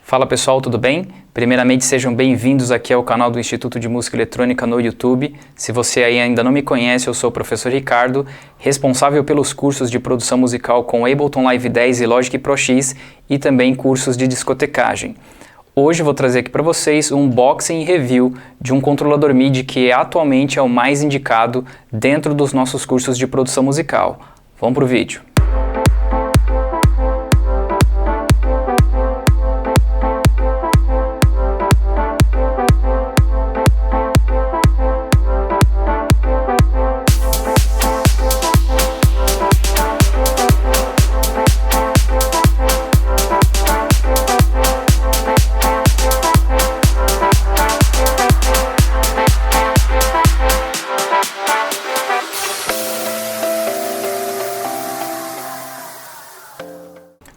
Fala pessoal, tudo bem? Primeiramente sejam bem-vindos aqui ao canal do Instituto de Música Eletrônica no YouTube. Se você aí ainda não me conhece, eu sou o professor Ricardo, responsável pelos cursos de produção musical com Ableton Live 10 e Logic Pro X e também cursos de discotecagem. Hoje eu vou trazer aqui para vocês um unboxing e review de um controlador MIDI que atualmente é o mais indicado dentro dos nossos cursos de produção musical. Vamos pro vídeo.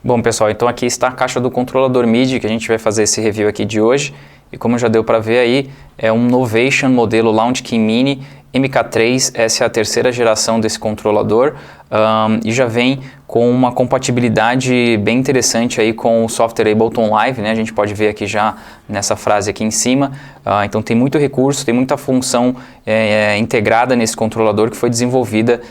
Bom pessoal, então aqui está a caixa do controlador MIDI que a gente vai fazer esse review aqui de hoje. E como já deu para ver aí, é um Novation modelo Launchkey Mini MK3, essa é a terceira geração desse controlador e já vem com uma compatibilidade bem interessante aí com o software Ableton Live, né? A gente pode ver aqui já nessa frase aqui em cima. Então tem muito recurso, tem muita função integrada nesse controlador que foi desenvolvida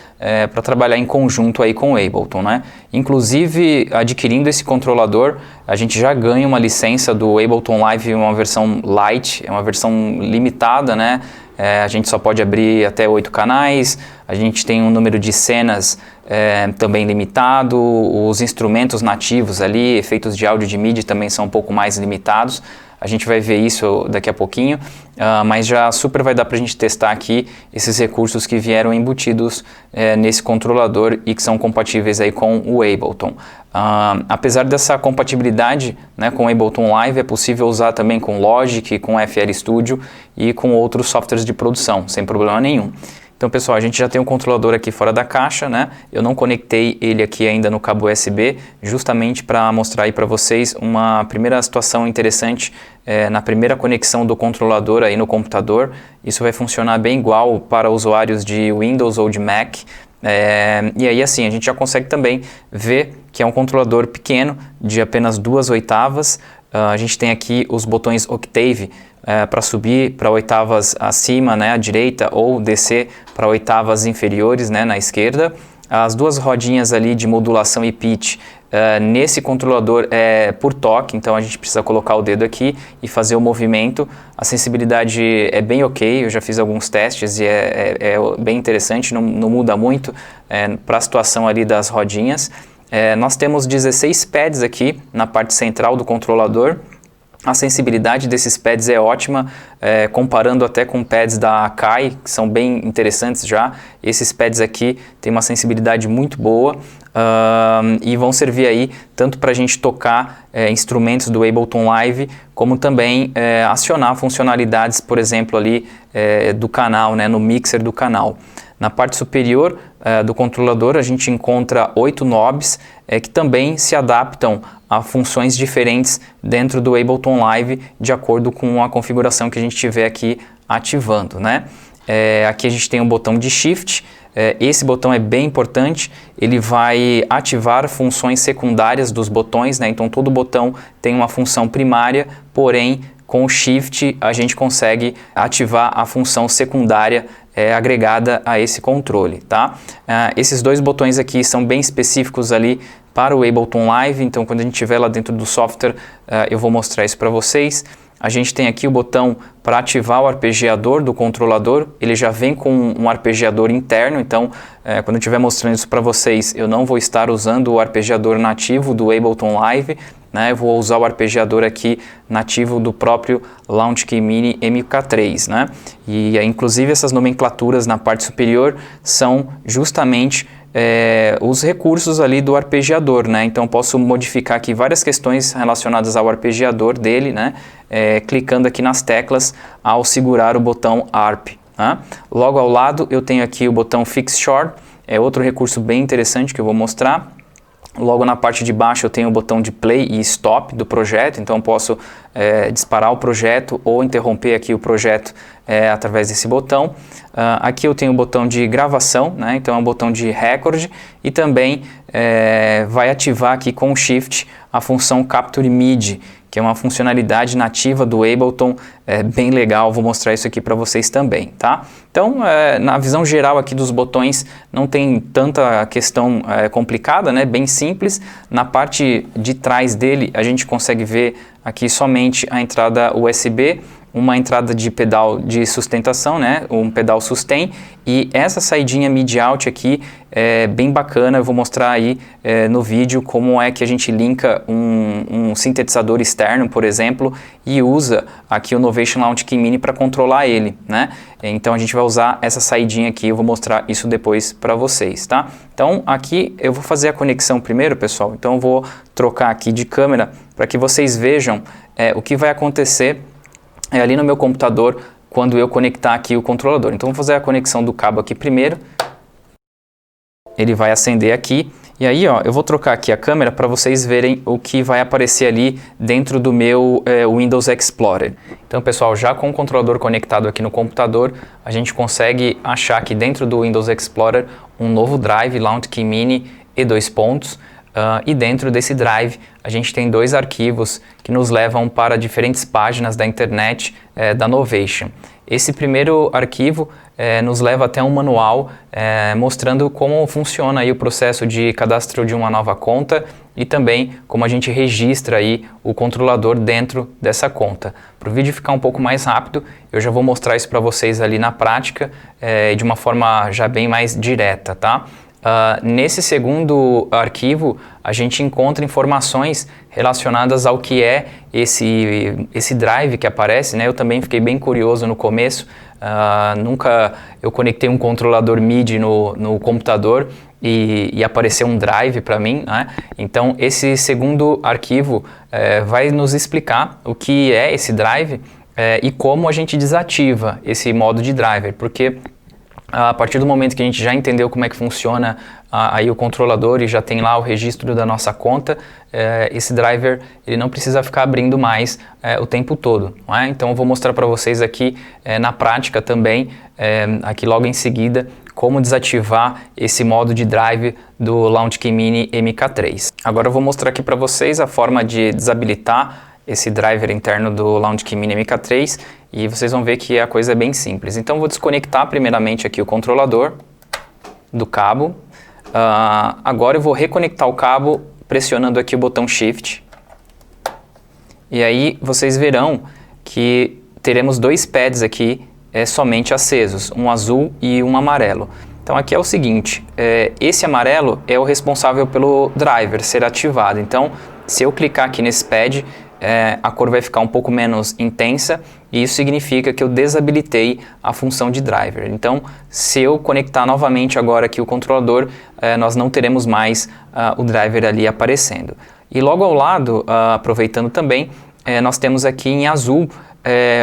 para trabalhar em conjunto aí com o Ableton, né? Inclusive, adquirindo esse controlador, a gente já ganha uma licença do Ableton Live, uma versão Lite, é uma versão limitada, né? A gente só pode abrir até 8 canais, a gente tem um número de cenas também limitado, os instrumentos nativos ali, efeitos de áudio de MIDI também são um pouco mais limitados. A gente vai ver isso daqui a pouquinho, mas já super vai dar para a gente testar aqui esses recursos que vieram embutidos nesse controlador e que são compatíveis aí com o Ableton. Apesar dessa compatibilidade, né, com o Ableton Live, é possível usar também com Logic, com FL Studio e com outros softwares de produção, sem problema nenhum. Então pessoal, a gente já tem um controlador aqui fora da caixa, né? Eu não conectei ele aqui ainda no cabo USB, justamente para mostrar aí para vocês uma primeira situação interessante na primeira conexão do controlador aí no computador. Isso vai funcionar bem igual para usuários de Windows ou de Mac. E aí assim, a gente já consegue também ver que é um controlador pequeno, de apenas 2 oitavas. A gente tem aqui os botões Octave para subir para oitavas acima, né, à direita, ou descer para oitavas inferiores, né, na esquerda. As duas rodinhas ali de modulação e pitch nesse controlador é por toque, então a gente precisa colocar o dedo aqui e fazer o movimento. A sensibilidade é bem ok, eu já fiz alguns testes e é bem interessante, não muda muito para a situação ali das rodinhas. Nós temos 16 pads aqui na parte central do controlador. A sensibilidade desses pads é ótima, comparando até com pads da Akai, que são bem interessantes já. Esses pads aqui têm uma sensibilidade muito boa e vão servir aí tanto para a gente tocar instrumentos do Ableton Live, como também acionar funcionalidades, por exemplo, ali do canal, né, no mixer do canal. Na parte superior do controlador a gente encontra 8 knobs que também se adaptam a funções diferentes dentro do Ableton Live de acordo com a configuração que a gente tiver aqui ativando, né? Aqui a gente tem um botão de Shift. Esse botão é bem importante, ele vai ativar funções secundárias dos botões, né? Então todo botão tem uma função primária, porém com o Shift a gente consegue ativar a função secundária agregada a esse controle, tá? Esses dois botões aqui são bem específicos ali para o Ableton Live, então quando a gente estiver lá dentro do software eu vou mostrar isso para vocês. A gente tem aqui o botão para ativar o arpegiador do controlador, ele já vem com um arpegiador interno, então quando eu estiver mostrando isso para vocês, eu não vou estar usando o arpegiador nativo do Ableton Live, né? Eu vou usar o arpegiador aqui nativo do próprio Launchkey Mini MK3, né? E inclusive essas nomenclaturas na parte superior são justamente os recursos ali do arpegiador, né? Então eu posso modificar aqui várias questões relacionadas ao arpegiador dele, né? Clicando aqui nas teclas ao segurar o botão ARP, né? Logo ao lado eu tenho aqui o botão Fix Short, é outro recurso bem interessante que eu vou mostrar. Logo na parte de baixo eu tenho o botão de play e stop do projeto, então eu posso disparar o projeto ou interromper aqui o projeto através desse botão. Aqui eu tenho o botão de gravação, né? Então é um botão de record e também vai ativar aqui com o Shift a função Capture MIDI, que é uma funcionalidade nativa do Ableton, bem legal, vou mostrar isso aqui para vocês também, tá? Então, na visão geral aqui dos botões, não tem tanta questão complicada, né? Bem simples. Na parte de trás dele, a gente consegue ver aqui somente a entrada USB, uma entrada de pedal de sustentação, né? Um pedal sustain, e essa saidinha MIDI out aqui é bem bacana. Eu vou mostrar aí no vídeo como é que a gente linka um sintetizador externo, por exemplo, e usa aqui o Novation Launch Key Mini para controlar ele, né? Então a gente vai usar essa saidinha aqui, eu vou mostrar isso depois para vocês, tá? Então aqui eu vou fazer a conexão primeiro, pessoal. Então eu vou trocar aqui de câmera para que vocês vejam o que vai acontecer ali no meu computador quando eu conectar aqui o controlador. Então vou fazer a conexão do cabo aqui primeiro. Ele vai acender aqui. E aí, ó, eu vou trocar aqui a câmera para vocês verem o que vai aparecer ali dentro do meu Windows Explorer. Então, pessoal, já com o controlador conectado aqui no computador, a gente consegue achar aqui dentro do Windows Explorer um novo drive, Launch Key Mini e 2 pontos. E dentro desse drive a gente tem 2 arquivos que nos levam para diferentes páginas da internet da Novation. Esse primeiro arquivo nos leva até um manual mostrando como funciona aí o processo de cadastro de uma nova conta e também como a gente registra aí o controlador dentro dessa conta. Para o vídeo ficar um pouco mais rápido, eu já vou mostrar isso para vocês ali na prática de uma forma já bem mais direta, tá? Nesse segundo arquivo, a gente encontra informações relacionadas ao que é esse drive que aparece, né? Eu também fiquei bem curioso no começo, nunca eu conectei um controlador MIDI no computador e apareceu um drive para mim, né? Então esse segundo arquivo vai nos explicar o que é esse drive e como a gente desativa esse modo de driver, porque a partir do momento que a gente já entendeu como é que funciona aí o controlador e já tem lá o registro da nossa conta, esse driver ele não precisa ficar abrindo mais o tempo todo, não é? Então eu vou mostrar para vocês aqui na prática também, aqui logo em seguida, como desativar esse modo de drive do Launch Key Mini MK3. Agora eu vou mostrar aqui para vocês a forma de desabilitar esse driver interno do Launch Key Mini MK3 e vocês vão ver que a coisa é bem simples. Então vou desconectar primeiramente aqui o controlador do cabo. Agora eu vou reconectar o cabo pressionando aqui o botão Shift. E aí vocês verão que teremos 2 pads aqui somente acesos, um azul e um amarelo. Então aqui é o seguinte, esse amarelo é o responsável pelo driver ser ativado. Então se eu clicar aqui nesse pad, a cor vai ficar um pouco menos intensa e isso significa que eu desabilitei a função de driver. Então, se eu conectar novamente agora aqui o controlador, nós não teremos mais o driver ali aparecendo. E logo ao lado, aproveitando também, nós temos aqui em azul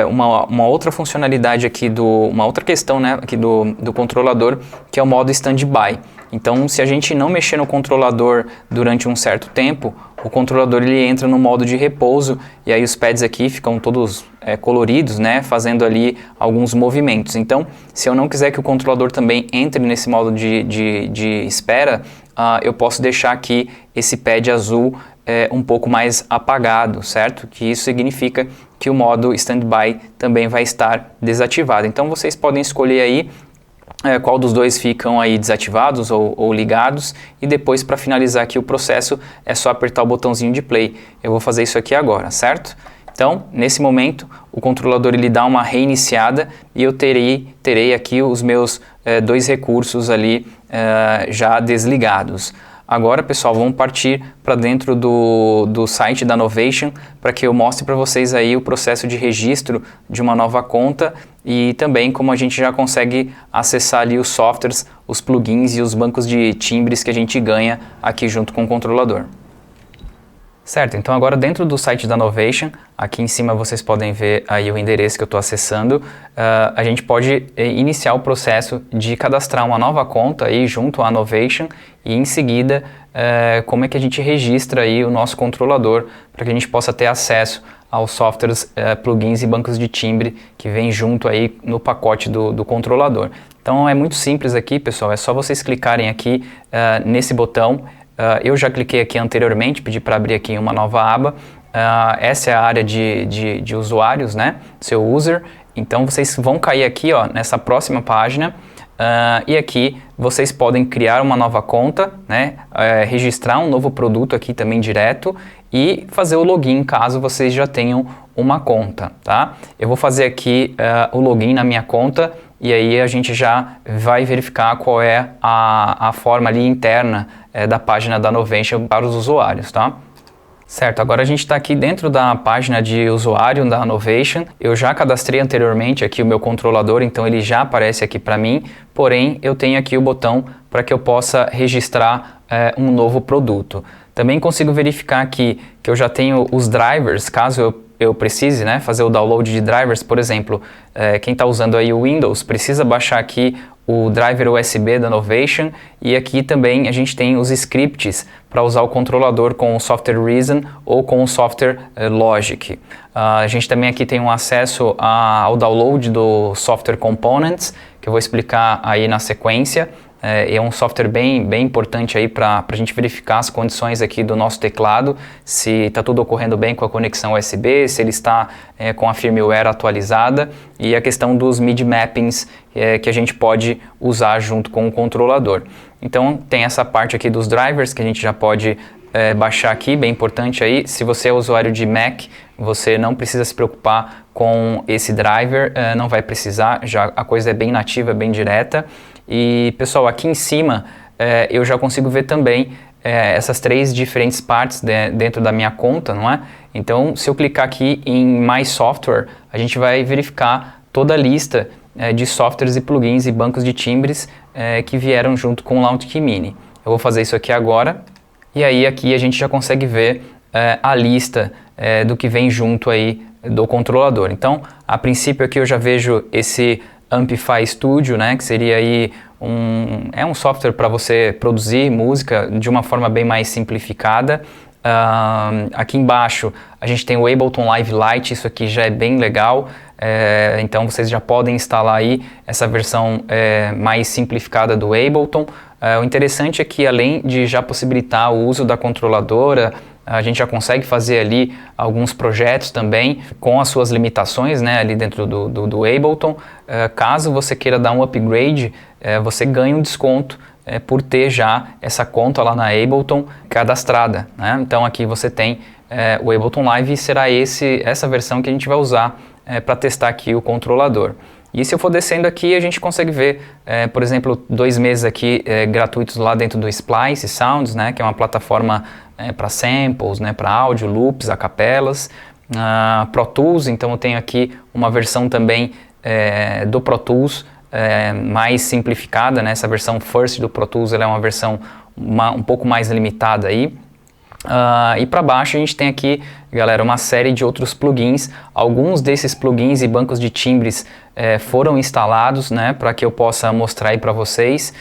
uma outra funcionalidade aqui, uma outra questão, né, aqui do controlador, que é o modo standby. Então, se a gente não mexer no controlador durante um certo tempo, o controlador ele entra no modo de repouso e aí os pads aqui ficam todos coloridos, né, fazendo ali alguns movimentos. Então, se eu não quiser que o controlador também entre nesse modo de espera, eu posso deixar aqui esse pad azul um pouco mais apagado, certo? Que isso significa que o modo standby também vai estar desativado. Então, vocês podem escolher aí qual dos dois ficam aí desativados ou ligados, e depois para finalizar aqui o processo é só apertar o botãozinho de play. Eu vou fazer isso aqui agora, certo? Então, nesse momento, o controlador ele dá uma reiniciada e eu terei aqui os meus 2 recursos ali já desligados. Agora, pessoal, vamos partir para dentro do site da Novation para que eu mostre para vocês aí o processo de registro de uma nova conta e também como a gente já consegue acessar ali os softwares, os plugins e os bancos de timbres que a gente ganha aqui junto com o controlador. Certo, então agora dentro do site da Novation, aqui em cima vocês podem ver aí o endereço que eu estou acessando, a gente pode iniciar o processo de cadastrar uma nova conta aí junto à Novation e em seguida como é que a gente registra aí o nosso controlador para que a gente possa ter acesso aos softwares, plugins e bancos de timbre que vem junto aí no pacote do controlador. Então é muito simples aqui, pessoal, é só vocês clicarem aqui nesse botão Eu já cliquei aqui anteriormente, pedi para abrir aqui uma nova aba. Essa é a área de usuários, né? Seu user. Então vocês vão cair aqui, ó, nessa próxima página. E aqui vocês podem criar uma nova conta, né? Registrar um novo produto aqui também direto e fazer o login caso vocês já tenham uma conta, tá? Eu vou fazer aqui o login na minha conta e aí a gente já vai verificar qual é a forma ali interna da página da Novation para os usuários, tá? Certo, agora a gente está aqui dentro da página de usuário da Novation. Eu já cadastrei anteriormente aqui o meu controlador, então ele já aparece aqui para mim, porém eu tenho aqui o botão para que eu possa registrar um novo produto. Também consigo verificar aqui que eu já tenho os drivers, caso eu precise, né, fazer o download de drivers. Por exemplo, quem está usando aí o Windows precisa baixar aqui o driver USB da Novation, e aqui também a gente tem os scripts para usar o controlador com o software Reason ou com o software Logic. A gente também aqui tem um acesso ao download do software Components, que eu vou explicar aí na sequência. É um software bem importante aí para a gente verificar as condições aqui do nosso teclado, se está tudo ocorrendo bem com a conexão USB, se ele está com a firmware atualizada, e a questão dos MIDI mappings que a gente pode usar junto com o controlador. Então tem essa parte aqui dos drivers que a gente já pode baixar aqui, bem importante aí. Se você é usuário de Mac, você não precisa se preocupar com esse driver, não vai precisar, já a coisa é bem nativa, bem direta. E pessoal, aqui em cima eu já consigo ver também essas três diferentes partes dentro da minha conta, não é? Então, se eu clicar aqui em My Software, a gente vai verificar toda a lista de softwares e plugins e bancos de timbres que vieram junto com o Launchkey Mini. Eu vou fazer isso aqui agora, e aí aqui a gente já consegue ver a lista do que vem junto aí do controlador. Então, a princípio aqui eu já vejo esse Amplify Studio, né, que seria aí um software para você produzir música de uma forma bem mais simplificada. Aqui embaixo a gente tem o Ableton Live Lite, isso aqui já é bem legal, então vocês já podem instalar aí essa versão mais simplificada do Ableton. O interessante é que, além de já possibilitar o uso da controladora, a gente já consegue fazer ali alguns projetos também com as suas limitações, né, ali dentro do Ableton. Caso você queira dar um upgrade, você ganha um desconto por ter já essa conta lá na Ableton cadastrada, né? Então aqui você tem o Ableton Live, e será essa versão que a gente vai usar para testar aqui o controlador. E se eu for descendo aqui, a gente consegue ver, por exemplo, 2 meses aqui gratuitos lá dentro do Splice Sounds, né, que é uma plataforma para samples, né, para áudio, loops, acapelas. Pro Tools, então eu tenho aqui uma versão também do Pro Tools mais simplificada, né? Essa versão First do Pro Tools, ela é uma versão um pouco mais limitada aí. E para baixo a gente tem aqui, galera, uma série de outros plugins. Alguns desses plugins e bancos de timbres foram instalados, né, para que eu possa mostrar aí para vocês.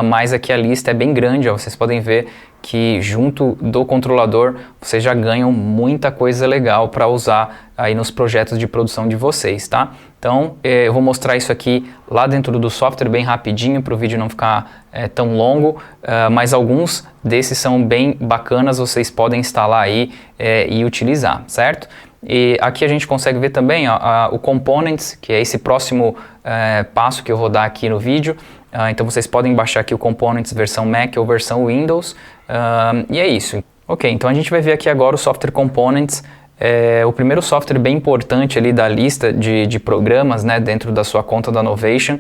Mas aqui a lista é bem grande, ó, vocês podem ver que junto do controlador vocês já ganham muita coisa legal para usar aí nos projetos de produção de vocês, tá? Então eu vou mostrar isso aqui lá dentro do software bem rapidinho para o vídeo não ficar tão longo, mas alguns desses são bem bacanas, vocês podem instalar aí e utilizar, certo? E aqui a gente consegue ver também ó, o Components, que é esse próximo passo que eu vou dar aqui no vídeo. Então vocês podem baixar aqui o Components versão Mac ou versão Windows, e é isso. Ok, então a gente vai ver aqui agora o Software Components, o primeiro software bem importante ali da lista de programas, né, dentro da sua conta da Novation,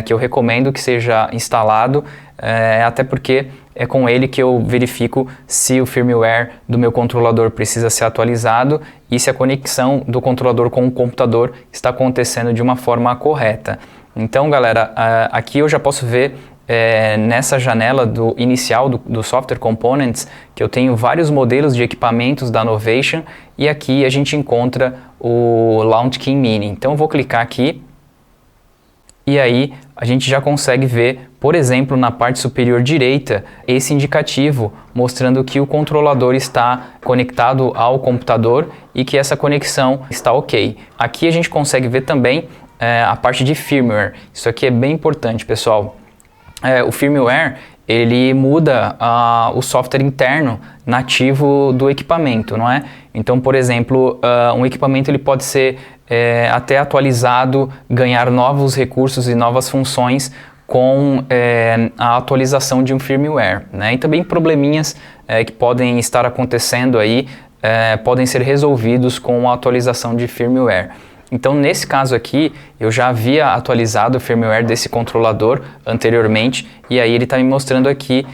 que eu recomendo que seja instalado, até porque é com ele que eu verifico se o firmware do meu controlador precisa ser atualizado e se a conexão do controlador com o computador está acontecendo de uma forma correta. Então, galera, aqui eu já posso ver nessa janela inicial do Software Components que eu tenho vários modelos de equipamentos da Novation, e aqui a gente encontra o Launchkey Mini. Então eu vou clicar aqui e aí a gente já consegue ver, por exemplo, na parte superior direita, esse indicativo mostrando que o controlador está conectado ao computador e que essa conexão está ok. Aqui a gente consegue ver também a parte de firmware. Isso aqui é bem importante, pessoal. O firmware, ele muda o software interno nativo do equipamento, não é? Então, por exemplo, um equipamento ele pode ser até atualizado, ganhar novos recursos e novas funções com a atualização de um firmware, né? E também probleminhas que podem estar acontecendo aí podem ser resolvidos com a atualização de firmware. Então, nesse caso aqui, eu já havia atualizado o firmware desse controlador anteriormente e aí ele está me mostrando aqui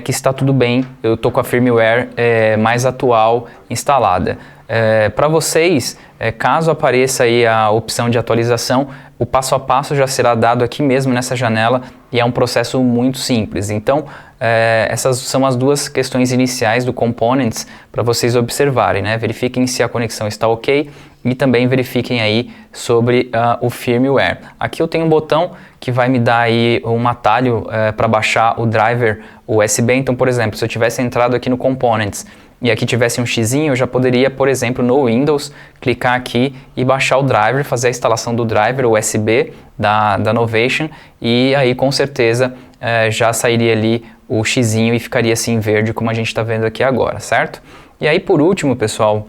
que está tudo bem, eu estou com a firmware mais atual instalada. Para vocês, caso apareça aí a opção de atualização, o passo a passo já será dado aqui mesmo nessa janela e é um processo muito simples. Então, essas são as duas questões iniciais do Components para vocês observarem, né? Verifiquem se a conexão está ok e também verifiquem aí sobre o firmware. Aqui eu tenho um botão que vai me dar aí um atalho para baixar o driver USB. Então, por exemplo, se eu tivesse entrado aqui no Components e aqui tivesse um xizinho, eu já poderia, por exemplo, no Windows, clicar aqui e baixar o driver, fazer a instalação do driver USB da Novation e aí com certeza já sairia ali o xizinho e ficaria assim verde como a gente está vendo aqui agora, certo? E aí por último, pessoal,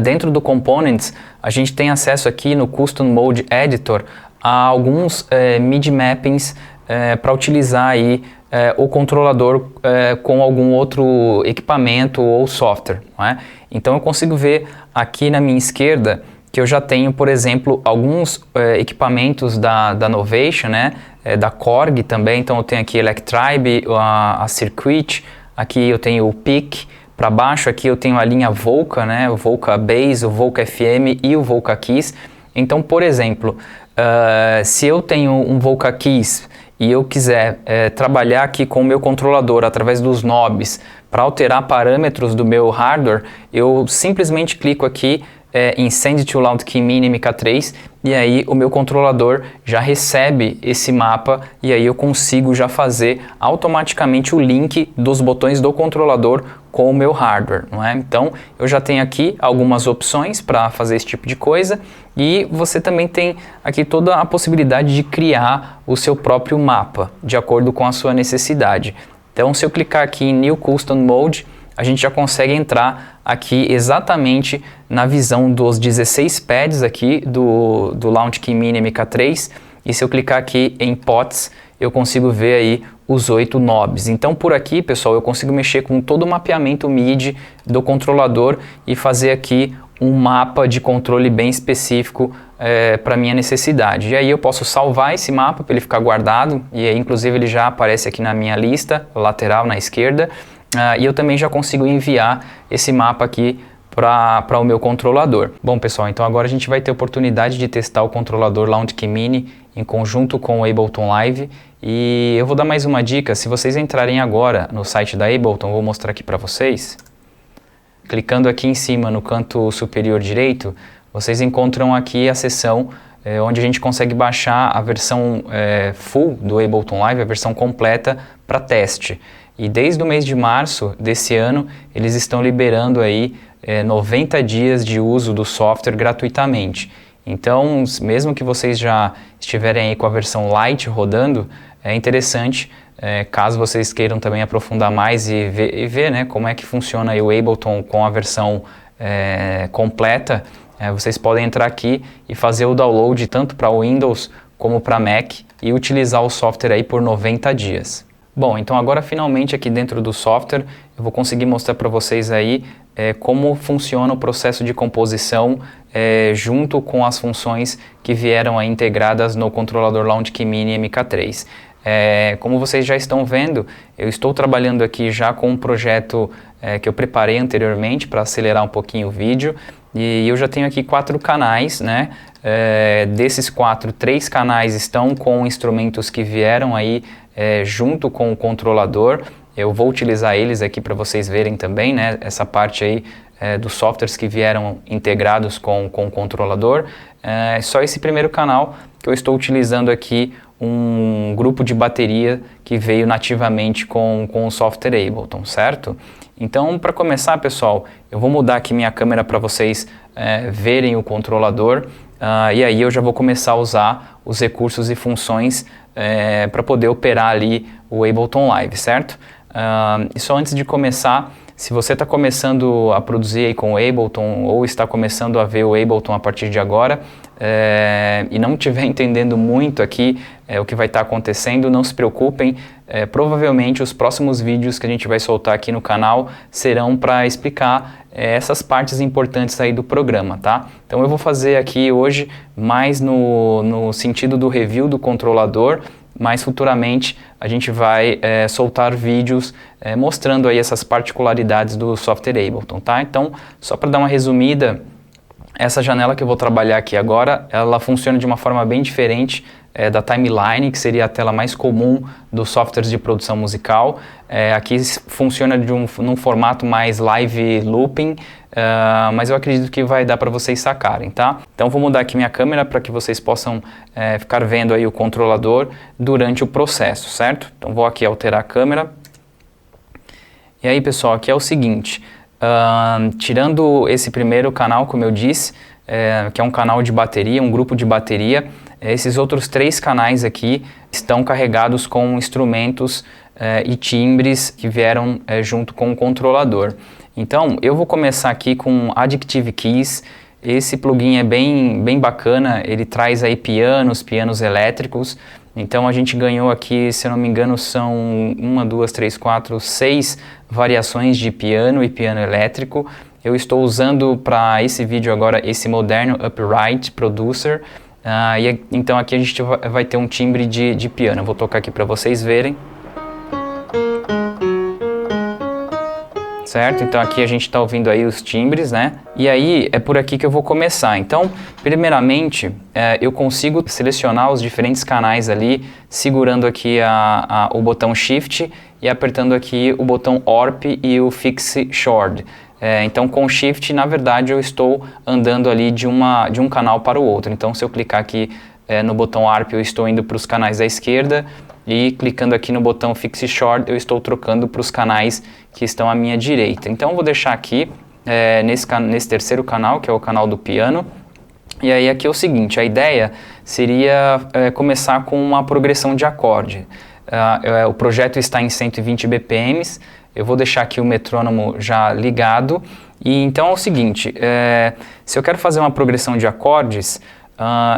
dentro do Components, a gente tem acesso aqui no Custom Mode Editor a alguns MIDI mappings para utilizar aí o controlador com algum outro equipamento ou software, não é? Então eu consigo ver aqui na minha esquerda que eu já tenho, por exemplo, alguns equipamentos da Novation, né? Da Korg também, então eu tenho aqui Electribe, a Circuit, aqui eu tenho o PIC, para baixo aqui eu tenho a linha Volca, né? O Volca Bass, o Volca FM e o Volca Keys. Então, por exemplo, se eu tenho um Volca Keys e eu quiser trabalhar aqui com o meu controlador através dos knobs para alterar parâmetros do meu hardware, eu simplesmente clico aqui em Send to Launchkey Mini MK3 e aí o meu controlador já recebe esse mapa e aí eu consigo já fazer automaticamente o link dos botões do controlador com o meu hardware, não é? Então eu já tenho aqui algumas opções para fazer esse tipo de coisa e você também tem aqui toda a possibilidade de criar o seu próprio mapa de acordo com a sua necessidade. Então se eu clicar aqui em New Custom Mode, a gente já consegue entrar aqui exatamente na visão dos 16 pads aqui do Launchkey Mini MK3 e se eu clicar aqui em Pots, eu consigo ver aí os 8 knobs. Então por aqui, pessoal, eu consigo mexer com todo o mapeamento MIDI do controlador e fazer aqui um mapa de controle bem específico para minha necessidade. E aí eu posso salvar esse mapa para ele ficar guardado e aí inclusive ele já aparece aqui na minha lista lateral na esquerda. E eu também já consigo enviar esse mapa aqui para o meu controlador. Bom, pessoal, então agora a gente vai ter a oportunidade de testar o controlador Launchkey Mini em conjunto com o Ableton Live. E eu vou dar mais uma dica, se vocês entrarem agora no site da Ableton, vou mostrar aqui para vocês. Clicando aqui em cima no canto superior direito, vocês encontram aqui a seção onde a gente consegue baixar a versão full do Ableton Live, a versão completa para teste. E desde o mês de março desse ano, eles estão liberando aí 90 dias de uso do software gratuitamente. Então, mesmo que vocês já estiverem aí com a versão Lite rodando, é interessante, caso vocês queiram também aprofundar mais e ver né, como é que funciona aí o Ableton com a versão completa, vocês podem entrar aqui e fazer o download tanto para Windows como para Mac e utilizar o software aí por 90 dias. Bom, então agora finalmente aqui dentro do software eu vou conseguir mostrar para vocês aí como funciona o processo de composição junto com as funções que vieram aí integradas no controlador Launchkey Mini MK3. Como vocês já estão vendo, eu estou trabalhando aqui já com um projeto que eu preparei anteriormente para acelerar um pouquinho o vídeo e eu já tenho aqui 4 canais, né? Desses 4, 3 canais estão com instrumentos que vieram aí junto com o controlador. Eu vou utilizar eles aqui para vocês verem também, né? Essa parte aí dos softwares que vieram integrados com o controlador. Só esse primeiro canal que eu estou utilizando aqui um grupo de bateria que veio nativamente com o software Ableton, certo? Então, para começar, pessoal, eu vou mudar aqui minha câmera para vocês verem o controlador e aí eu já vou começar a usar os recursos e funções para poder operar ali o Ableton Live, certo? E só antes de começar, se você está começando a produzir aí com o Ableton ou está começando a ver o Ableton a partir de agora e não estiver entendendo muito aqui o que vai estar acontecendo, não se preocupem, provavelmente os próximos vídeos que a gente vai soltar aqui no canal serão para explicar essas partes importantes aí do programa, tá? Então eu vou fazer aqui hoje mais no sentido do review do controlador, mas futuramente a gente vai soltar vídeos mostrando aí essas particularidades do software Ableton, tá? Então, só para dar uma resumida, essa janela que eu vou trabalhar aqui agora, ela funciona de uma forma bem diferente da timeline, que seria a tela mais comum dos softwares de produção musical. Aqui funciona num formato mais live looping, mas eu acredito que vai dar para vocês sacarem, tá? Então vou mudar aqui minha câmera para que vocês possam ficar vendo aí o controlador durante o processo, certo? Então vou aqui alterar a câmera. E aí, pessoal, aqui é o seguinte, tirando esse primeiro canal, como eu disse, que é um canal de bateria, um grupo de bateria, esses outros 3 canais aqui estão carregados com instrumentos e timbres que vieram junto com o controlador. Então, eu vou começar aqui com Addictive Keys. Esse plugin é bem bacana, ele traz aí pianos elétricos. Então a gente ganhou aqui, se eu não me engano, são 1, 2, 3, 4, 6 variações de piano e piano elétrico. Eu estou usando para esse vídeo agora esse moderno Upright Producer. Então aqui a gente vai ter um timbre de piano. Eu vou tocar aqui para vocês verem. Certo? Então aqui a gente está ouvindo aí os timbres, né? E aí é por aqui que eu vou começar. Então, primeiramente, eu consigo selecionar os diferentes canais ali, segurando aqui o botão Shift e apertando aqui o botão ARP e o Fix Short. Então, com o Shift, na verdade, eu estou andando ali de um canal para o outro. Então, se eu clicar aqui no botão ARP, eu estou indo para os canais da esquerda, e clicando aqui no botão Fix Short, eu estou trocando para os canais que estão à minha direita. Então, eu vou deixar aqui nesse terceiro canal, que é o canal do piano. E aí aqui é o seguinte, a ideia seria começar com uma progressão de acorde. O projeto está em 120 BPMs, eu vou deixar aqui o metrônomo já ligado. E então é o seguinte, se eu quero fazer uma progressão de acordes,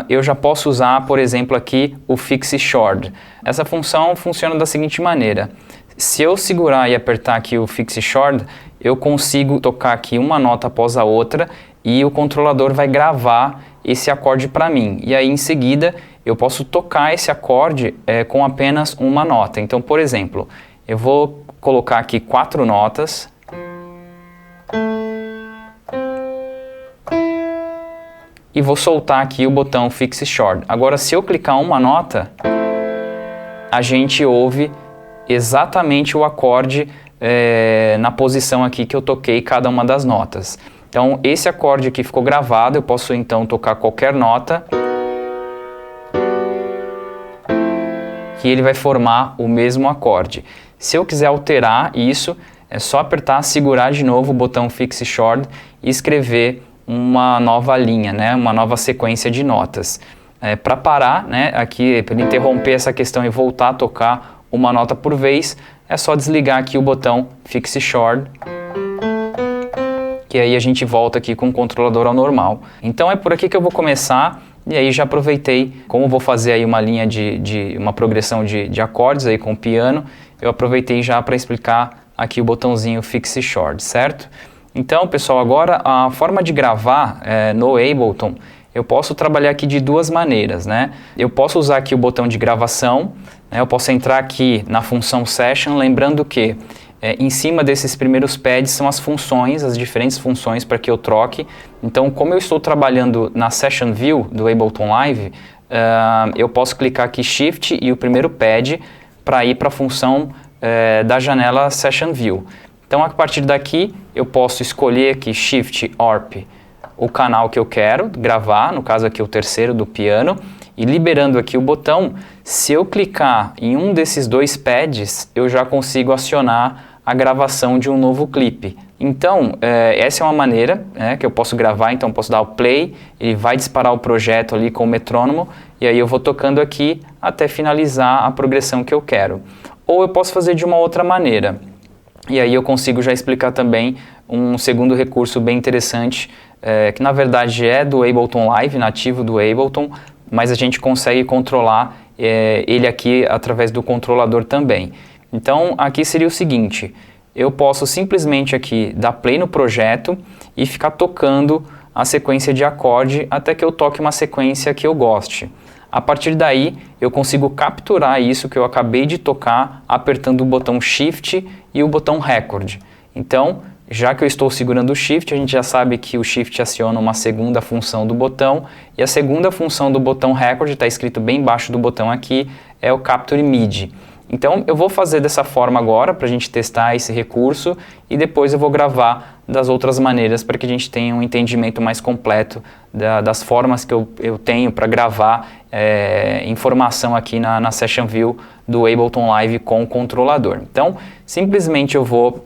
eu já posso usar, por exemplo, aqui o Fix Short. Essa função funciona da seguinte maneira. Se eu segurar e apertar aqui o Fix Short, eu consigo tocar aqui uma nota após a outra e o controlador vai gravar esse acorde para mim. E aí, em seguida, eu posso tocar esse acorde com apenas uma nota. Então, por exemplo, eu vou colocar aqui 4 notas. E vou soltar aqui o botão Fix Short. Agora, se eu clicar uma nota, a gente ouve exatamente o acorde na posição aqui que eu toquei cada uma das notas. Então, esse acorde aqui ficou gravado, eu posso então tocar qualquer nota, que ele vai formar o mesmo acorde. Se eu quiser alterar isso, é só apertar, segurar de novo o botão Fix Short e escrever uma nova linha, né, uma nova sequência de notas. Para parar, né, aqui, para interromper essa questão e voltar a tocar uma nota por vez, é só desligar aqui o botão Fix Short, que aí a gente volta aqui com o controlador ao normal. Então é por aqui que eu vou começar, e aí já aproveitei, como vou fazer aí uma linha uma progressão de acordes aí com o piano, eu aproveitei já para explicar aqui o botãozinho Fix Short, certo? Então, pessoal, agora a forma de gravar no Ableton, eu posso trabalhar aqui de 2 maneiras, né? Eu posso usar aqui o botão de gravação, né? Eu posso entrar aqui na função Session, lembrando que em cima desses primeiros pads são as funções, as diferentes funções para que eu troque. Então, como eu estou trabalhando na Session View do Ableton Live, eu posso clicar aqui Shift e o primeiro pad para ir para a função da janela Session View. Então, a partir daqui, eu posso escolher aqui Shift ARP, o canal que eu quero gravar, no caso aqui o terceiro do piano, e liberando aqui o botão, se eu clicar em um desses 2 pads, eu já consigo acionar a gravação de um novo clipe. Então, essa é uma maneira que eu posso gravar, então eu posso dar o play, ele vai disparar o projeto ali com o metrônomo, e aí eu vou tocando aqui até finalizar a progressão que eu quero. ou eu posso fazer de uma outra maneira. E aí eu consigo já explicar também um segundo recurso bem interessante, que na verdade é do Ableton Live, nativo do Ableton, mas a gente consegue controlar ele aqui através do controlador também. Então aqui seria o seguinte, eu posso simplesmente aqui dar play no projeto e ficar tocando a sequência de acorde até que eu toque uma sequência que eu goste. A partir daí, eu consigo capturar isso que eu acabei de tocar apertando o botão Shift e o botão Record. Então, já que eu estou segurando o Shift, a gente já sabe que o Shift aciona uma segunda função do botão, e a segunda função do botão Record, está escrito bem embaixo do botão aqui, é o Capture MIDI. Então eu vou fazer dessa forma agora para a gente testar esse recurso e depois eu vou gravar das outras maneiras para que a gente tenha um entendimento mais completo das formas que eu tenho para gravar informação aqui na Session View do Ableton Live com o controlador. Então simplesmente eu vou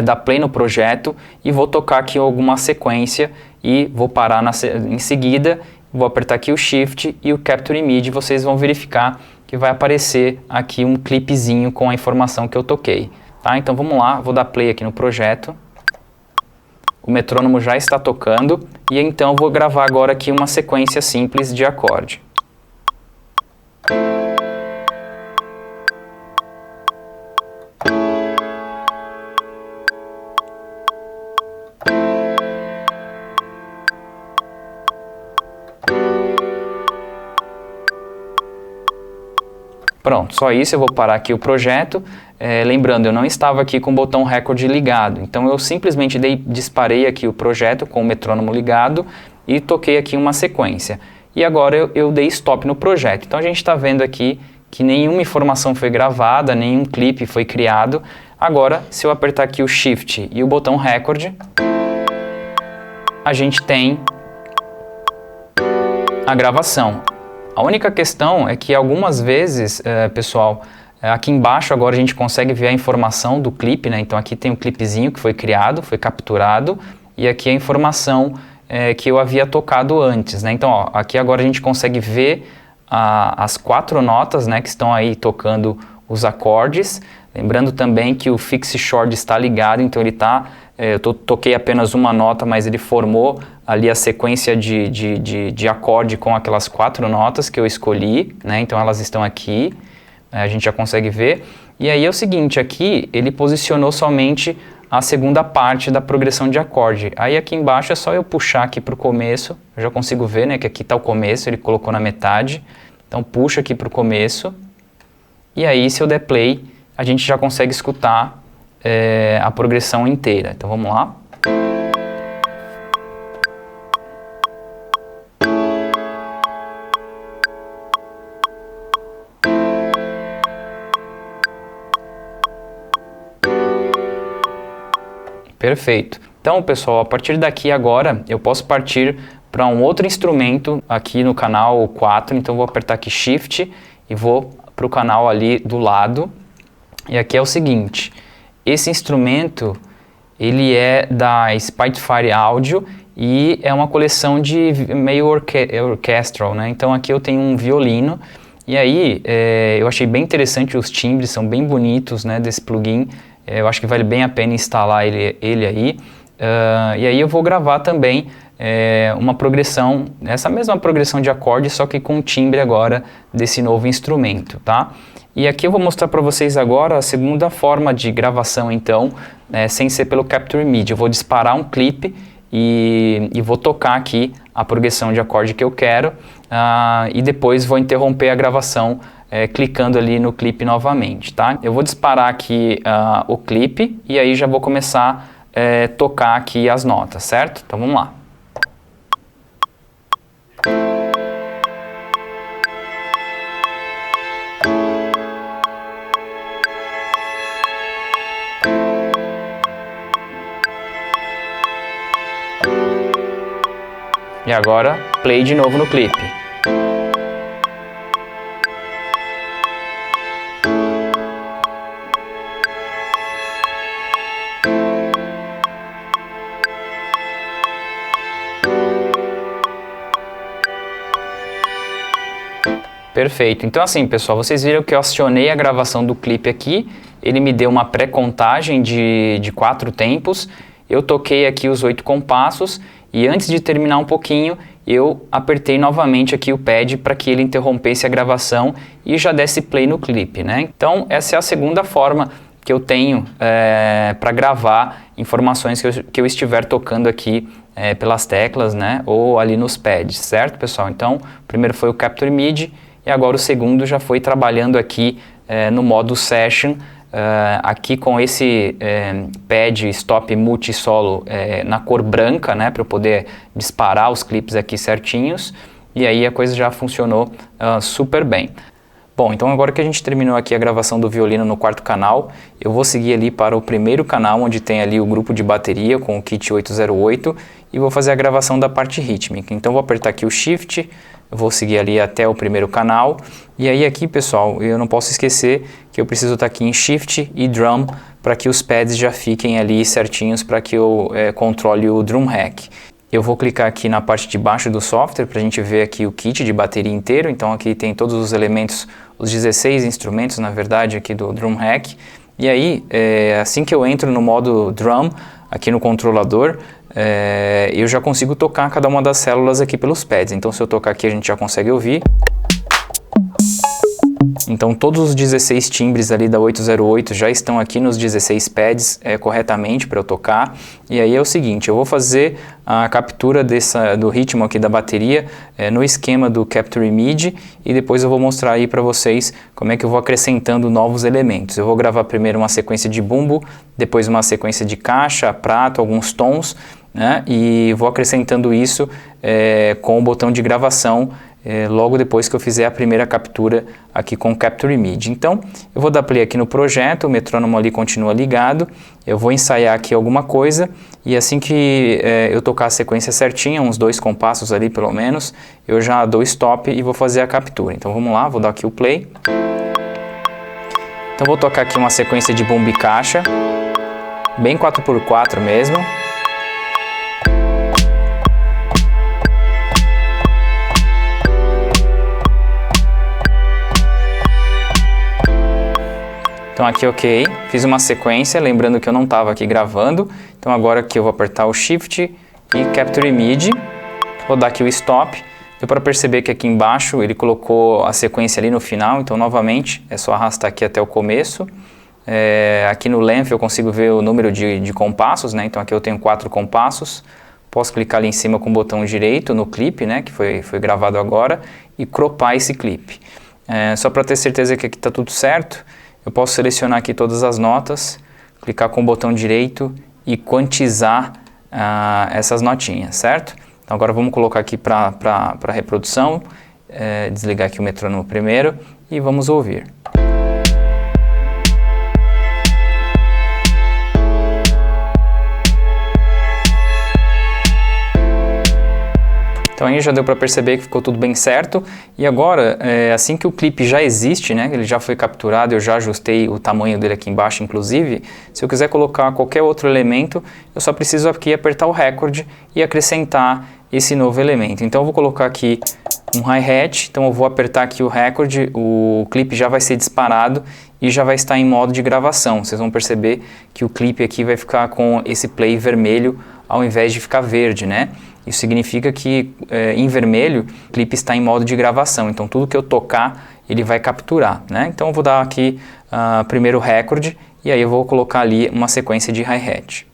dar play no projeto e vou tocar aqui alguma sequência e vou parar em seguida, vou apertar aqui o Shift e o Capture MIDI, vocês vão verificar que vai aparecer aqui um clipezinho com a informação que eu toquei. Tá? Então vamos lá, vou dar play aqui no projeto. O metrônomo já está tocando e então eu vou gravar agora aqui uma sequência simples de acorde. Pronto, só isso, eu vou parar aqui o projeto. Lembrando, eu não estava aqui com o botão Record ligado, então eu simplesmente disparei aqui o projeto com o metrônomo ligado e toquei aqui uma sequência. E agora eu dei stop no projeto. Então a gente está vendo aqui que nenhuma informação foi gravada, nenhum clipe foi criado. Agora, se eu apertar aqui o Shift e o botão Record, a gente tem a gravação. A única questão é que algumas vezes, pessoal, aqui embaixo agora a gente consegue ver a informação do clipe, né? Então aqui tem um clipezinho que foi criado, foi capturado, e aqui a informação que eu havia tocado antes, né? Então ó, aqui agora a gente consegue ver as 4 notas, né, que estão aí tocando os acordes. Lembrando também que o Fix Chord está ligado, então ele está... eu toquei apenas uma nota, mas ele formou ali a sequência de acorde com aquelas 4 notas que eu escolhi, né? Então elas estão aqui, a gente já consegue ver. E aí é o seguinte, aqui ele posicionou somente a segunda parte da progressão de acorde. Aí aqui embaixo é só eu puxar aqui para o começo, eu já consigo ver, né, que aqui está o começo, ele colocou na metade. Então puxa aqui para o começo, e aí se eu der play, a gente já consegue escutar a progressão inteira. Então vamos lá. Perfeito. Então, pessoal, a partir daqui agora eu posso partir para um outro instrumento aqui no canal 4. Então vou apertar aqui Shift e vou para o canal ali do lado. E aqui é o seguinte, esse instrumento ele é da Spitfire Audio e é uma coleção de meio orchestral, né? Então aqui eu tenho um violino e aí eu achei bem interessante, os timbres são bem bonitos, né, desse plugin. Eu acho que vale bem a pena instalar ele aí. E aí eu vou gravar também uma progressão, essa mesma progressão de acorde, só que com o timbre agora desse novo instrumento, tá? E aqui eu vou mostrar para vocês agora a segunda forma de gravação, então, sem ser pelo Capture MIDI. Eu vou disparar um clipe e vou tocar aqui a progressão de acorde que eu quero e depois vou interromper a gravação clicando ali no clipe novamente, tá? Eu vou disparar aqui o clipe e aí já vou começar a tocar aqui as notas, certo? Então vamos lá. E agora, play de novo no clipe. Perfeito. Então assim, pessoal, vocês viram que eu acionei a gravação do clipe aqui, ele me deu uma pré-contagem de 4 tempos, eu toquei aqui os 8 compassos e antes de terminar um pouquinho, eu apertei novamente aqui o pad para que ele interrompesse a gravação e já desse play no clipe, né? Então essa é a segunda forma que eu tenho para gravar informações que eu estiver tocando aqui pelas teclas, né? Ou ali nos pads, certo, pessoal? Então, o primeiro foi o Capture MIDI e agora o segundo já foi trabalhando aqui no modo Session, aqui com esse pad Stop Multi Solo na cor branca, né? Para eu poder disparar os clipes aqui certinhos e aí a coisa já funcionou super bem. Bom, então agora que a gente terminou aqui a gravação do violino no 4º canal, eu vou seguir ali para o 1º canal, onde tem ali o grupo de bateria com o kit 808 e vou fazer a gravação da parte rítmica. Então vou apertar aqui o Shift, eu vou seguir ali até o 1º canal e aí aqui, pessoal, eu não posso esquecer que eu preciso estar aqui em Shift e Drum para que os pads já fiquem ali certinhos para que eu controle o Drum Rack. Eu vou clicar aqui na parte de baixo do software para a gente ver aqui o kit de bateria inteiro. Então aqui tem todos os elementos, os 16 instrumentos na verdade aqui do Drum Rack. E aí, assim que eu entro no modo Drum, aqui no controlador, eu já consigo tocar cada uma das células aqui pelos pads. Então se eu tocar aqui a gente já consegue ouvir. Então todos os 16 timbres ali da 808 já estão aqui nos 16 pads corretamente para eu tocar. E aí é o seguinte, eu vou fazer a captura do ritmo aqui da bateria no esquema do Capture MIDI e depois eu vou mostrar aí para vocês como é que eu vou acrescentando novos elementos. Eu vou gravar primeiro uma sequência de bumbo, depois uma sequência de caixa, prato, alguns tons, né? E vou acrescentando isso com o botão de gravação logo depois que eu fizer a primeira captura aqui com o Capture MIDI. Então, eu vou dar play aqui no projeto, o metrônomo ali continua ligado, eu vou ensaiar aqui alguma coisa e assim que eu tocar a sequência certinha, uns 2 compassos ali pelo menos, eu já dou stop e vou fazer a captura. Então vamos lá, vou dar aqui o play. Então vou tocar aqui uma sequência de bumbo e caixa, bem 4x4 mesmo. Então aqui ok, fiz uma sequência, lembrando que eu não estava aqui gravando, então agora aqui eu vou apertar o Shift e Capture MIDI, vou dar aqui o Stop, deu para perceber que aqui embaixo ele colocou a sequência ali no final, então novamente é só arrastar aqui até o começo, aqui no Length eu consigo ver o número de compassos, né? Então aqui eu tenho 4 compassos, posso clicar ali em cima com o botão direito no clipe, né? Que foi gravado agora, e cropar esse clipe. Só para ter certeza que aqui está tudo certo, eu posso selecionar aqui todas as notas, clicar com o botão direito e quantizar essas notinhas, certo? Então agora vamos colocar aqui para reprodução, desligar aqui o metrônomo primeiro e vamos ouvir. Então aí já deu para perceber que ficou tudo bem certo e agora, assim que o clipe já existe, né, ele já foi capturado, eu já ajustei o tamanho dele aqui embaixo inclusive, se eu quiser colocar qualquer outro elemento, eu só preciso aqui apertar o Record e acrescentar esse novo elemento. Então eu vou colocar aqui um hi-hat, então eu vou apertar aqui o Record, o clipe já vai ser disparado e já vai estar em modo de gravação. Vocês vão perceber que o clipe aqui vai ficar com esse play vermelho ao invés de ficar verde, né? Isso significa que em vermelho o clipe está em modo de gravação, então tudo que eu tocar ele vai capturar, né? Então eu vou dar aqui primeiro o Record e aí eu vou colocar ali uma sequência de hi-hat.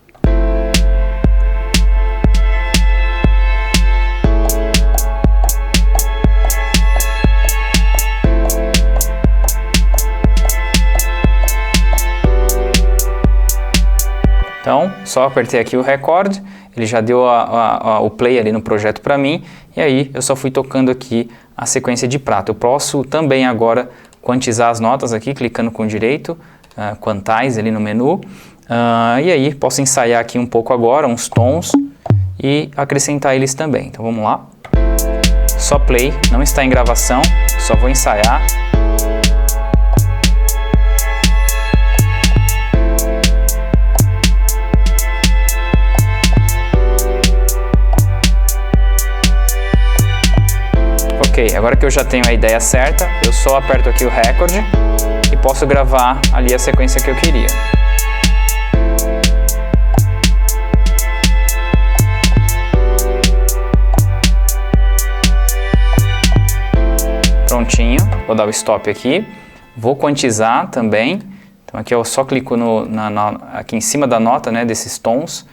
Então, só apertei aqui o Record, ele já deu o play ali no projeto para mim, e aí eu só fui tocando aqui a sequência de prato. Eu posso também agora quantizar as notas aqui, clicando com o direito, Quantize ali no menu, e aí posso ensaiar aqui um pouco agora, uns tons, e acrescentar eles também. Então vamos lá, só play, não está em gravação, só vou ensaiar. Ok, agora que eu já tenho a ideia certa, eu só aperto aqui o Record e posso gravar ali a sequência que eu queria. Prontinho, vou dar o stop aqui, vou quantizar também, então aqui eu só clico aqui em cima da nota, né, desses tons,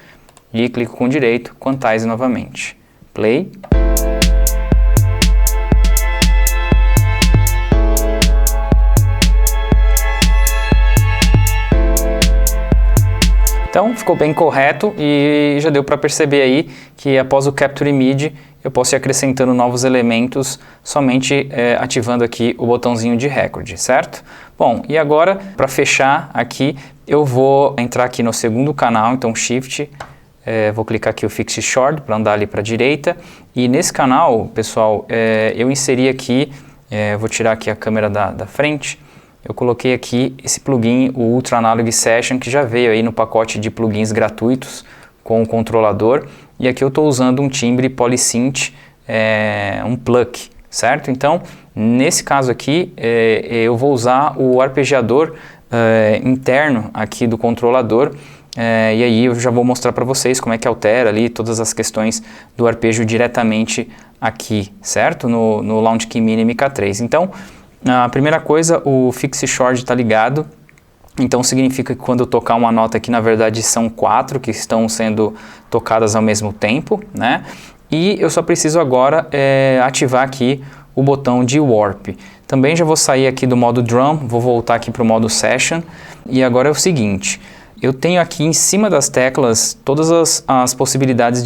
e clico com direito, quantize novamente, play. Então ficou bem correto e já deu para perceber aí que após o Capture MIDI eu posso ir acrescentando novos elementos somente ativando aqui o botãozinho de Record, certo? Bom, e agora para fechar aqui eu vou entrar aqui no segundo canal, então Shift, vou clicar aqui o Fix Short para andar ali para a direita e nesse canal, pessoal, eu inseri aqui, vou tirar aqui a câmera da frente. Eu coloquei aqui esse plugin, o Ultra Analog Session, que já veio aí no pacote de plugins gratuitos com o controlador. E aqui eu estou usando um timbre Polysynth, um pluck, certo? Então, nesse caso aqui, eu vou usar o arpegiador interno aqui do controlador. E aí eu já vou mostrar para vocês como é que altera ali todas as questões do arpejo diretamente aqui, certo? No Launch Key Mini MK3. Então, a primeira coisa, o Fix Short está ligado, então significa que quando eu tocar uma nota aqui, na verdade são 4 que estão sendo tocadas ao mesmo tempo, né? E eu só preciso agora ativar aqui o botão de Warp. Também já vou sair aqui do modo Drum, vou voltar aqui para o modo Session, e agora é o seguinte, eu tenho aqui em cima das teclas todas as possibilidades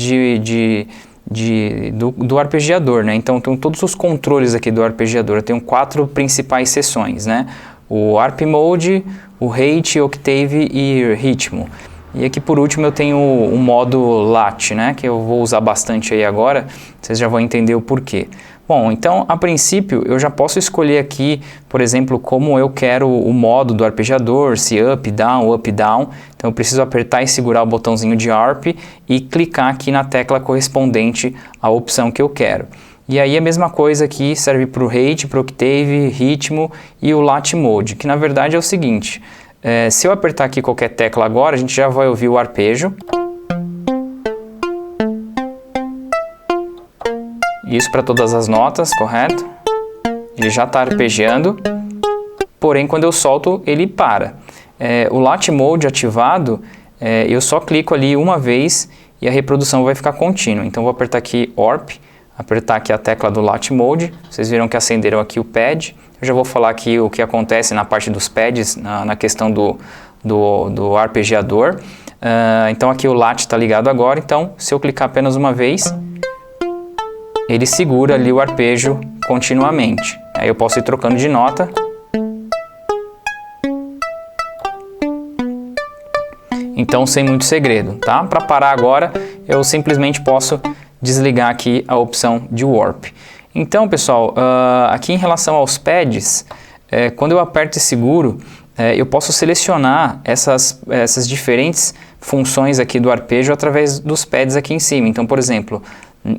do arpegiador, né? Então tem todos os controles aqui do arpegiador. Eu tenho 4 principais seções, né? O Arp Mode, o Rate, Octave e Ritmo. E aqui por último eu tenho o modo Lat, né? Que eu vou usar bastante aí agora, vocês já vão entender o porquê. Bom, então a princípio eu já posso escolher aqui, por exemplo, como eu quero o modo do arpegiador, se up, down. Então eu preciso apertar e segurar o botãozinho de Arp e clicar aqui na tecla correspondente à opção que eu quero. E aí a mesma coisa aqui serve para o Rate, para o Octave, Ritmo e o Lat Mode, que na verdade é o seguinte, se eu apertar aqui qualquer tecla agora, a gente já vai ouvir o arpejo. Isso para todas as notas, correto? Ele já está arpegiando, porém quando eu solto ele para. O Lat Mode ativado, eu só clico ali uma vez e a reprodução vai ficar contínua. Então vou apertar aqui Warp, apertar aqui a tecla do Lat Mode, vocês viram que acenderam aqui o pad. Eu já vou falar aqui o que acontece na parte dos pads, na questão do arpegiador. Então aqui o Lat está ligado agora, então se eu clicar apenas uma vez, ele segura ali o arpejo continuamente. Aí eu posso ir trocando de nota. Então sem muito segredo, tá? Para parar agora, eu simplesmente posso desligar aqui a opção de Warp. Então pessoal, aqui em relação aos pads, quando eu aperto e seguro, eu posso selecionar essas diferentes funções aqui do arpejo através dos pads aqui em cima. Então, por exemplo,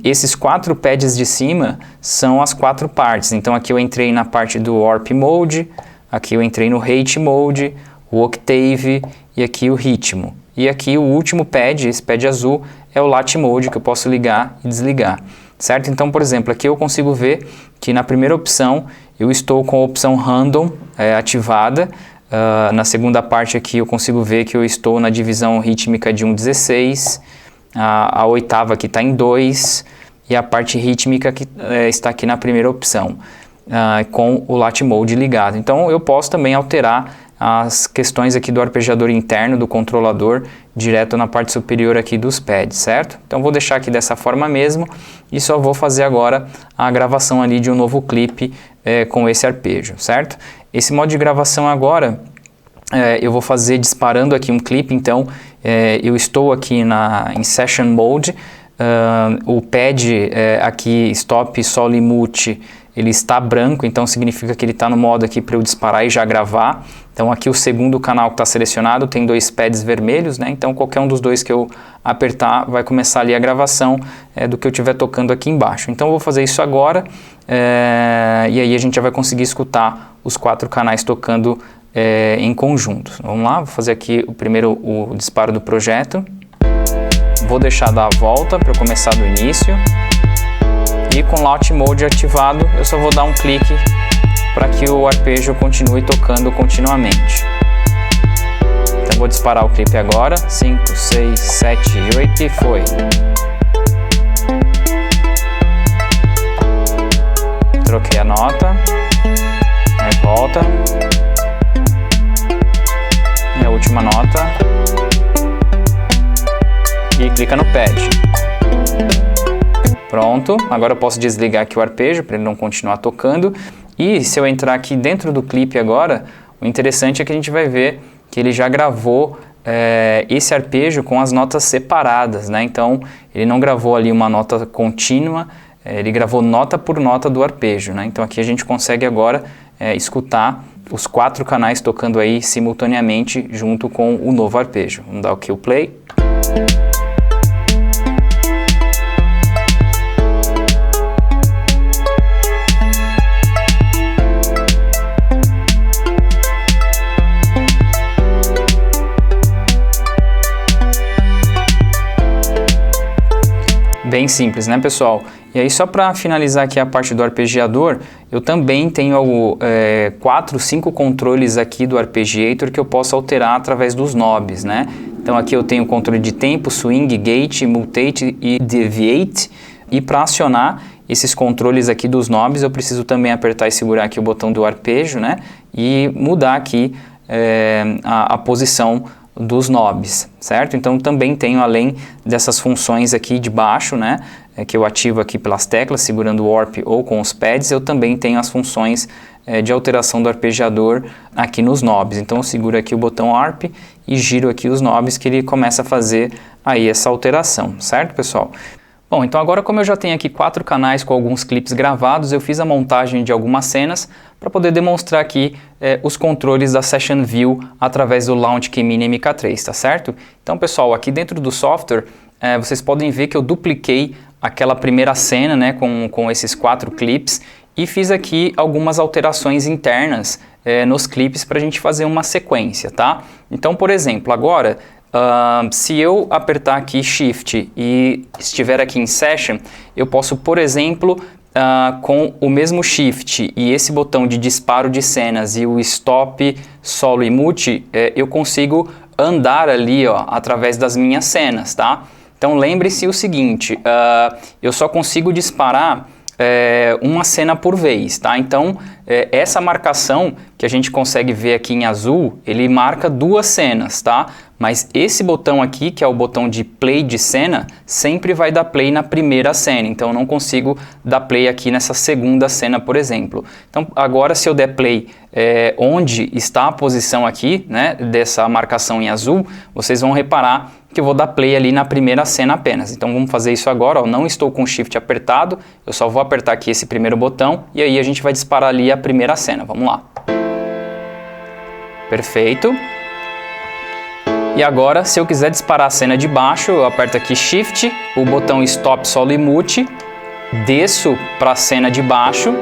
esses 4 pads de cima são as 4 partes. Então aqui eu entrei na parte do Warp Mode, aqui eu entrei no Rate Mode, o Octave e aqui o Ritmo. E aqui o último pad, esse pad azul, é o Lat Mode que eu posso ligar e desligar. Certo? Então, por exemplo, aqui eu consigo ver que na primeira opção eu estou com a opção Random ativada. Na segunda parte aqui eu consigo ver que eu estou na divisão rítmica de 1/16. A oitava aqui está em 2 e a parte rítmica que está aqui na primeira opção, com o Lat Mode ligado. Então eu posso também alterar as questões aqui do arpegiador interno do controlador direto na parte superior aqui dos pads, certo? Então vou deixar aqui dessa forma mesmo e só vou fazer agora a gravação ali de um novo clipe com esse arpejo, certo? Esse modo de gravação agora eu vou fazer disparando aqui um clipe, então eu estou aqui em Session Mode, o pad aqui Stop, Sol e Mute ele está branco, então significa que ele está no modo aqui para eu disparar e já gravar. Então aqui o segundo canal que está selecionado tem 2 pads vermelhos, né? Então qualquer um dos dois que eu apertar vai começar ali a gravação do que eu estiver tocando aqui embaixo. Então eu vou fazer isso agora e aí a gente já vai conseguir escutar os 4 canais tocando em conjunto. Vamos lá, vou fazer aqui o disparo do projeto. Vou deixar dar a volta para eu começar do início. E com o Launch Mode ativado, eu só vou dar um clique para que o arpejo continue tocando continuamente. Então vou disparar o clipe agora. 5, 6, 7, 8 e foi. Troquei a nota. Aí volta. E a última nota. E clica no pad. Pronto, agora eu posso desligar aqui o arpejo para ele não continuar tocando. E se eu entrar aqui dentro do clipe agora, o interessante é que a gente vai ver que ele já gravou esse arpejo com as notas separadas, né? Então ele não gravou ali uma nota contínua, ele gravou nota por nota do arpejo, né? Então aqui a gente consegue agora escutar os 4 canais tocando aí simultaneamente junto com o novo arpejo. Vamos dar aqui o play. Bem simples, né, pessoal? E aí, só para finalizar aqui a parte do arpegiador, eu também tenho 4, 5 controles aqui do Arpeggiator que eu posso alterar através dos knobs, né? Então aqui eu tenho o controle de tempo, swing, gate, mutate e deviate. E para acionar esses controles aqui dos knobs, eu preciso também apertar e segurar aqui o botão do arpejo, né? E mudar aqui a posição dos knobs, certo? Então também tenho, além dessas funções aqui de baixo, né, que eu ativo aqui pelas teclas, segurando o Warp ou com os pads, eu também tenho as funções de alteração do arpegiador aqui nos knobs. Então eu seguro aqui o botão Warp e giro aqui os knobs que ele começa a fazer aí essa alteração, certo, pessoal? Bom, então agora, como eu já tenho aqui 4 canais com alguns clipes gravados, eu fiz a montagem de algumas cenas para poder demonstrar aqui os controles da Session View através do Launch Key Mini MK3, tá certo? Então, pessoal, aqui dentro do software, vocês podem ver que eu dupliquei aquela primeira cena, né, com esses 4 clipes e fiz aqui algumas alterações internas nos clipes para a gente fazer uma sequência, tá? Então, por exemplo, agora, se eu apertar aqui Shift e estiver aqui em Session, eu posso, por exemplo, com o mesmo Shift e esse botão de disparo de cenas e o Stop, Solo e Mute, eu consigo andar ali, ó, através das minhas cenas, tá? Então lembre-se o seguinte, eu só consigo disparar uma cena por vez, tá? Então essa marcação que a gente consegue ver aqui em azul, ele marca 2 cenas, tá? Mas esse botão aqui, que é o botão de play de cena, sempre vai dar play na primeira cena, então eu não consigo dar play aqui nessa segunda cena, por exemplo. Então agora, se eu der play onde está a posição aqui, né, dessa marcação em azul, vocês vão reparar que eu vou dar play ali na primeira cena apenas. Então vamos fazer isso agora, ó. Não estou com o Shift apertado, eu só vou apertar aqui esse primeiro botão e aí a gente vai disparar ali a primeira cena. Vamos lá. Perfeito. E agora, se eu quiser disparar a cena de baixo, eu aperto aqui Shift, o botão Stop, Solo e Mute, desço para a cena de baixo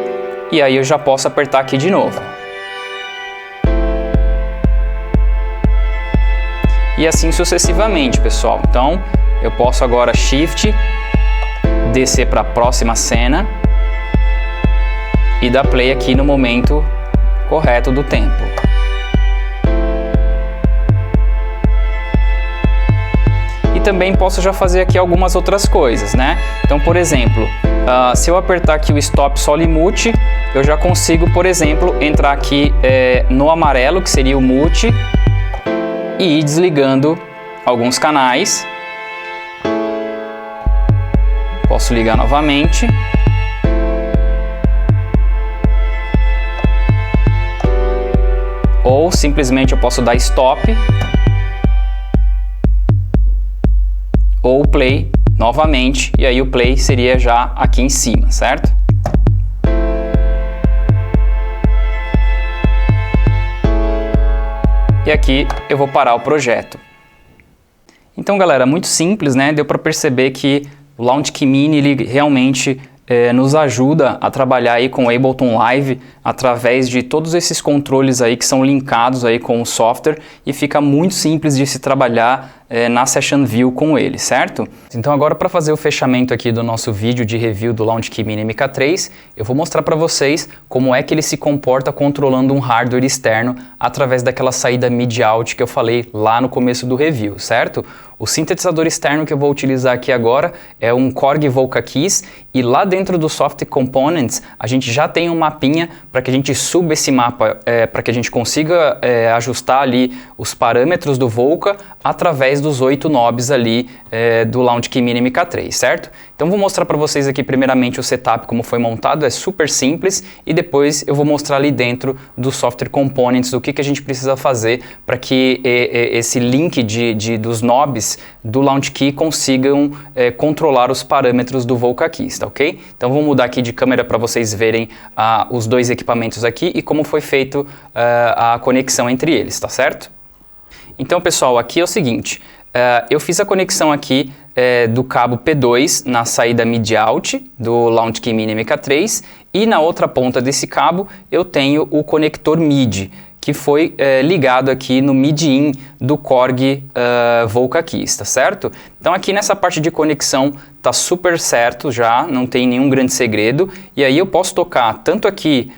e aí eu já posso apertar aqui de novo. E assim sucessivamente, pessoal. Então, eu posso agora Shift, descer para a próxima cena e dar play aqui no momento correto do tempo. E também posso já fazer aqui algumas outras coisas, né? Então, por exemplo, se eu apertar aqui o Stop, Solo e Mute, eu já consigo, por exemplo, entrar aqui no amarelo, que seria o Mute, e ir desligando alguns canais. Posso ligar novamente. Ou simplesmente eu posso dar Stop. Ou Play novamente. E aí o Play seria já aqui em cima, certo? e aqui eu vou parar o projeto. Então, galera, muito simples, né? Deu para perceber que o Launchkey Mini ele realmente nos ajuda a trabalhar aí com o Ableton Live através de todos esses controles aí que são linkados aí com o software e fica muito simples de se trabalhar na Session View com ele, certo? Então agora para fazer o fechamento aqui do nosso vídeo de review do Launchkey Mini MK3, eu vou mostrar para vocês como é que ele se comporta controlando um hardware externo através daquela saída MIDI-out que eu falei lá no começo do review, certo? O sintetizador externo que eu vou utilizar aqui agora é um Korg Volca Keys e lá dentro do Software Components a gente já tem um mapinha para que a gente suba esse mapa, para que a gente consiga ajustar ali os parâmetros do Volca através dos 8 knobs ali do Launchkey Mini MK3, certo? Então vou mostrar para vocês aqui primeiramente o setup como foi montado, é super simples e depois eu vou mostrar ali dentro do Software Components o que a gente precisa fazer para que esse link dos knobs do Launchkey consigam controlar os parâmetros do Volca Keys, tá ok? Então vou mudar aqui de câmera para vocês verem os dois equipamentos aqui e como foi feito a conexão entre eles, tá certo? Então, pessoal, aqui é o seguinte, eu fiz a conexão aqui do cabo P2 na saída MIDI-out do Launchkey Mini MK3 e na outra ponta desse cabo eu tenho o conector MIDI, que foi ligado aqui no MIDI-in do Korg Volca Keys, tá certo? Então aqui nessa parte de conexão tá super certo já, não tem nenhum grande segredo, e aí eu posso tocar tanto aqui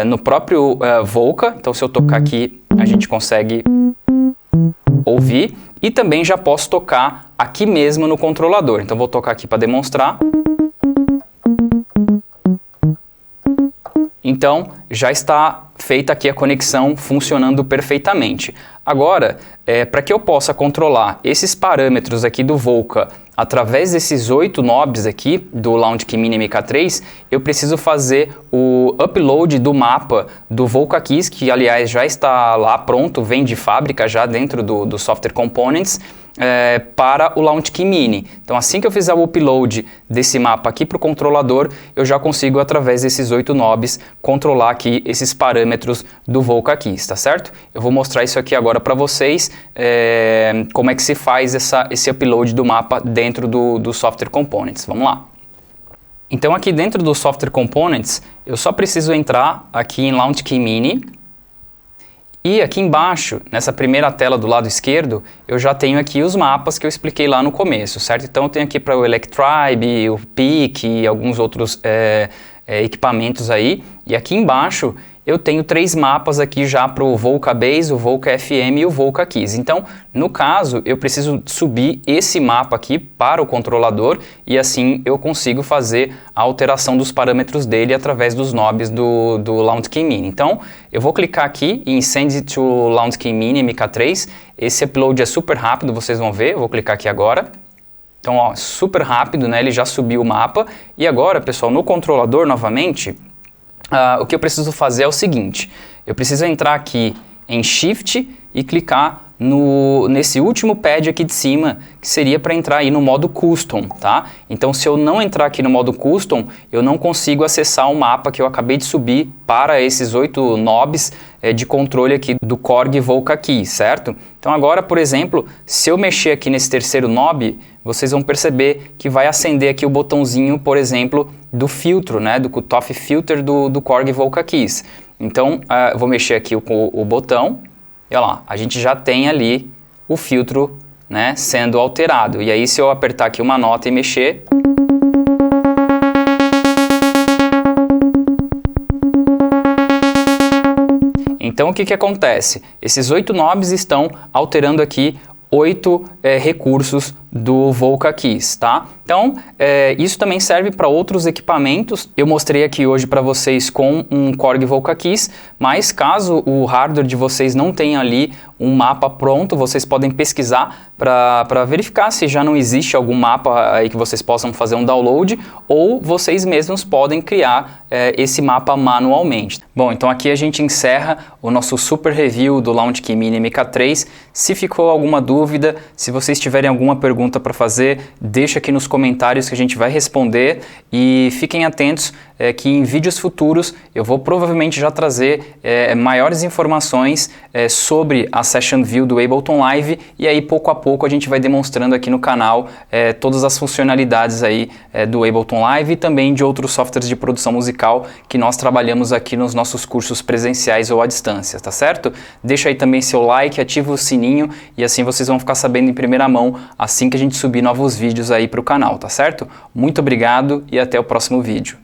no próprio Volca, então se eu tocar aqui a gente consegue ouvir, e também já posso tocar aqui mesmo no controlador, então vou tocar aqui para demonstrar. Então, já está feita aqui a conexão funcionando perfeitamente. Agora, para que eu possa controlar esses parâmetros aqui do Volca através desses 8 knobs aqui do Launchkey Mini MK3, eu preciso fazer o upload do mapa do Volca Keys, que aliás já está lá pronto, vem de fábrica já dentro do Software Components, para o Launchkey Mini. Então assim que eu fizer o upload desse mapa aqui para o controlador, eu já consigo através desses 8 knobs controlar aqui esses parâmetros do Volca Keys, tá certo? Eu vou mostrar isso aqui agora para vocês, como é que se faz esse upload do mapa dentro do Software Components. Vamos lá. Então aqui dentro do Software Components, eu só preciso entrar aqui em Launchkey Mini. E aqui embaixo, nessa primeira tela do lado esquerdo, eu já tenho aqui os mapas que eu expliquei lá no começo, certo? Então eu tenho aqui para o Electribe, o PIC e alguns outros equipamentos aí. E aqui embaixo eu tenho 3 mapas aqui já para o Volca Bass, o Volca FM e o Volca Keys. Então, no caso, eu preciso subir esse mapa aqui para o controlador e assim eu consigo fazer a alteração dos parâmetros dele através dos knobs do Launchkey Mini. Então, eu vou clicar aqui em Send it to Launchkey Mini MK3. Esse upload é super rápido, vocês vão ver. Eu vou clicar aqui agora. Então, ó, super rápido, né? Ele já subiu o mapa. E agora, pessoal, no controlador novamente, o que eu preciso fazer é o seguinte, eu preciso entrar aqui em Shift e clicar nesse último pad aqui de cima, que seria para entrar aí no modo Custom, tá? Então se eu não entrar aqui no modo Custom, eu não consigo acessar o mapa que eu acabei de subir para esses 8 knobs de controle aqui do Korg Volca Keys, certo? Então agora, por exemplo, se eu mexer aqui nesse terceiro knob, vocês vão perceber que vai acender aqui o botãozinho, por exemplo, do filtro, né? Do Cutoff Filter do Korg Volca Keys. Então, eu vou mexer aqui o botão e olha lá, a gente já tem ali o filtro, né, sendo alterado. E aí se eu apertar aqui uma nota e mexer, então o que acontece? Esses 8 knobs estão alterando aqui 8 recursos do Volca Keys, tá? Então, isso também serve para outros equipamentos. Eu mostrei aqui hoje para vocês com um Korg Volca Keys, mas caso o hardware de vocês não tenha ali um mapa pronto, vocês podem pesquisar para verificar se já não existe algum mapa aí que vocês possam fazer um download, ou vocês mesmos podem criar esse mapa manualmente. Bom, então aqui a gente encerra o nosso super review do Launchkey Mini MK3. Se ficou alguma dúvida, se vocês tiverem alguma pergunta pergunta para fazer, deixa aqui nos comentários que a gente vai responder e fiquem atentos que em vídeos futuros eu vou provavelmente já trazer maiores informações sobre a Session View do Ableton Live e aí pouco a pouco a gente vai demonstrando aqui no canal todas as funcionalidades aí do Ableton Live e também de outros softwares de produção musical que nós trabalhamos aqui nos nossos cursos presenciais ou à distância, tá certo? Deixa aí também seu like, ativa o sininho e assim vocês vão ficar sabendo em primeira mão assim que a gente subir novos vídeos aí para o canal, tá certo? Muito obrigado e até o próximo vídeo.